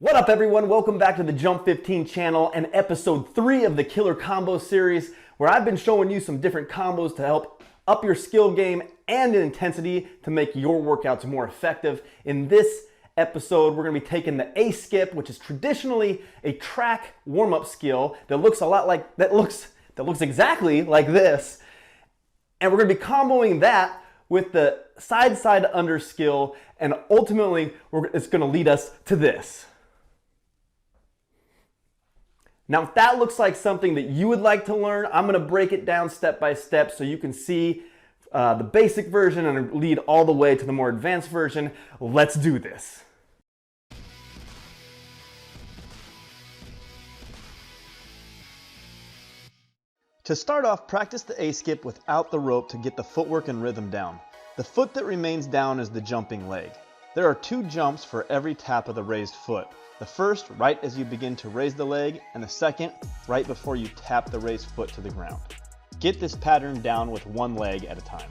What up everyone, welcome back to the Jump 15 channel and episode 3 of the Killer Combo series, where I've been showing you some different combos to help up your skill game and intensity to make your workouts more effective. In this episode, we're going to be taking the A-skip, which is traditionally a track warm-up skill that looks a lot like, that looks exactly like this. And we're going to be comboing that with the side under skill, and ultimately it's going to lead us to this. Now, if that looks like something that you would like to learn, I'm going to break it down step by step so you can see the basic version and lead all the way to the more advanced version. Let's do this. To start off, practice the A-skip without the rope to get the footwork and rhythm down. The foot that remains down is the jumping leg. There are 2 jumps for every tap of the raised foot. The first, right as you begin to raise the leg, and the second, right before you tap the raised foot to the ground. Get this pattern down with 1 leg at a time.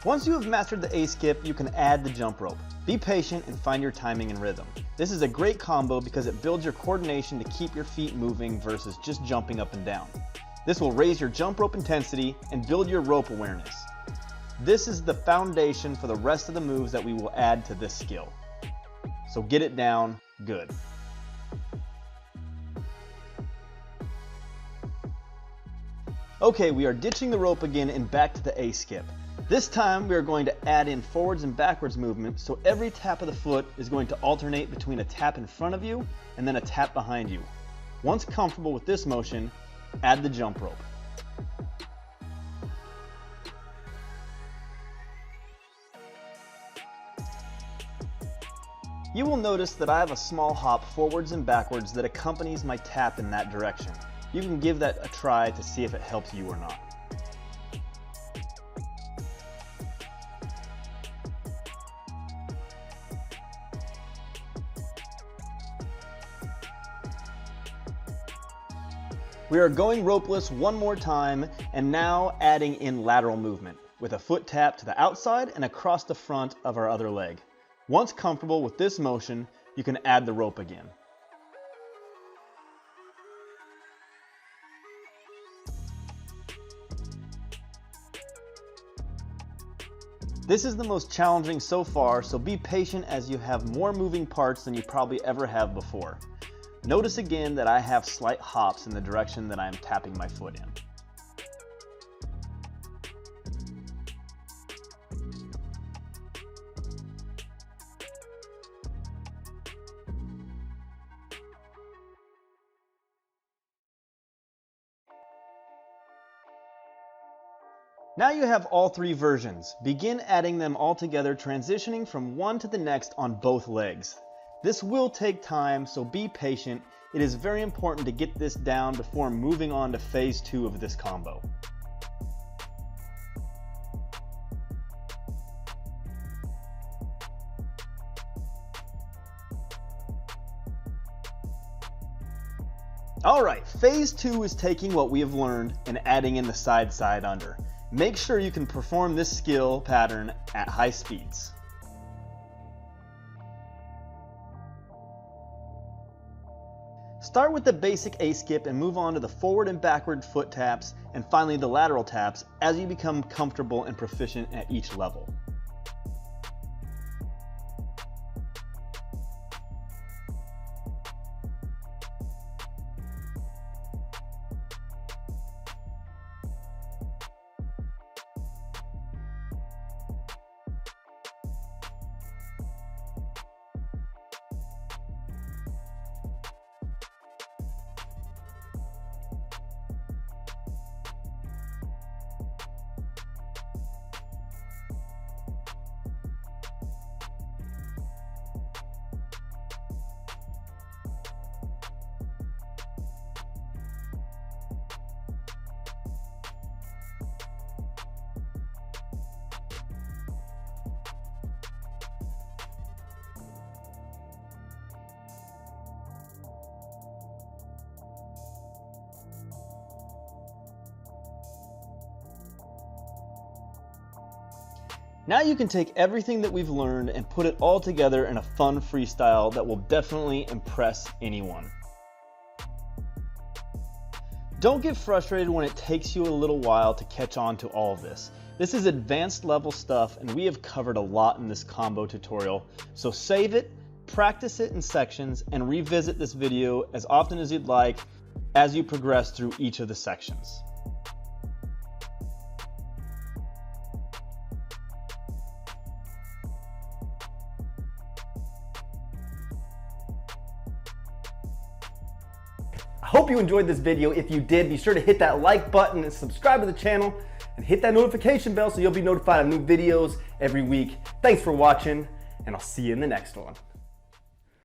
Once you have mastered the A-skip, you can add the jump rope. Be patient and find your timing and rhythm. This is a great combo because it builds your coordination to keep your feet moving versus just jumping up and down. This will raise your jump rope intensity and build your rope awareness. This is the foundation for the rest of the moves that we will add to this skill. So get it down good. Okay, we are ditching the rope again and back to the A-skip. This time we are going to add in forwards and backwards movement, so every tap of the foot is going to alternate between a tap in front of you and then a tap behind you. Once comfortable with this motion, add the jump rope. You will notice that I have a small hop forwards and backwards that accompanies my tap in that direction. You can give that a try to see if it helps you or not. We are going ropeless one more time, and now adding in lateral movement with a foot tap to the outside and across the front of our other leg. Once comfortable with this motion, you can add the rope again. This is the most challenging so far, so be patient as you have more moving parts than you probably ever have before. Notice again that I have slight hops in the direction that I am tapping my foot in. Now you have all 3 versions. Begin adding them all together, transitioning from one to the next on both legs. This will take time, so be patient. It is very important to get this down before moving on to phase 2 of this combo. Alright, phase 2 is taking what we have learned and adding in the side under. Make sure you can perform this skill pattern at high speeds. Start with the basic A-skip and move on to the forward and backward foot taps and finally the lateral taps as you become comfortable and proficient at each level. Now you can take everything that we've learned and put it all together in a fun freestyle that will definitely impress anyone. Don't get frustrated when it takes you a little while to catch on to all of this. This is advanced level stuff and we have covered a lot in this combo tutorial, so save it, practice it in sections, and revisit this video as often as you'd like as you progress through each of the sections. I hope you enjoyed this video. If you did, be sure to hit that like button and subscribe to the channel and hit that notification bell so you'll be notified of new videos every week. Thanks for watching, and I'll see you in the next one.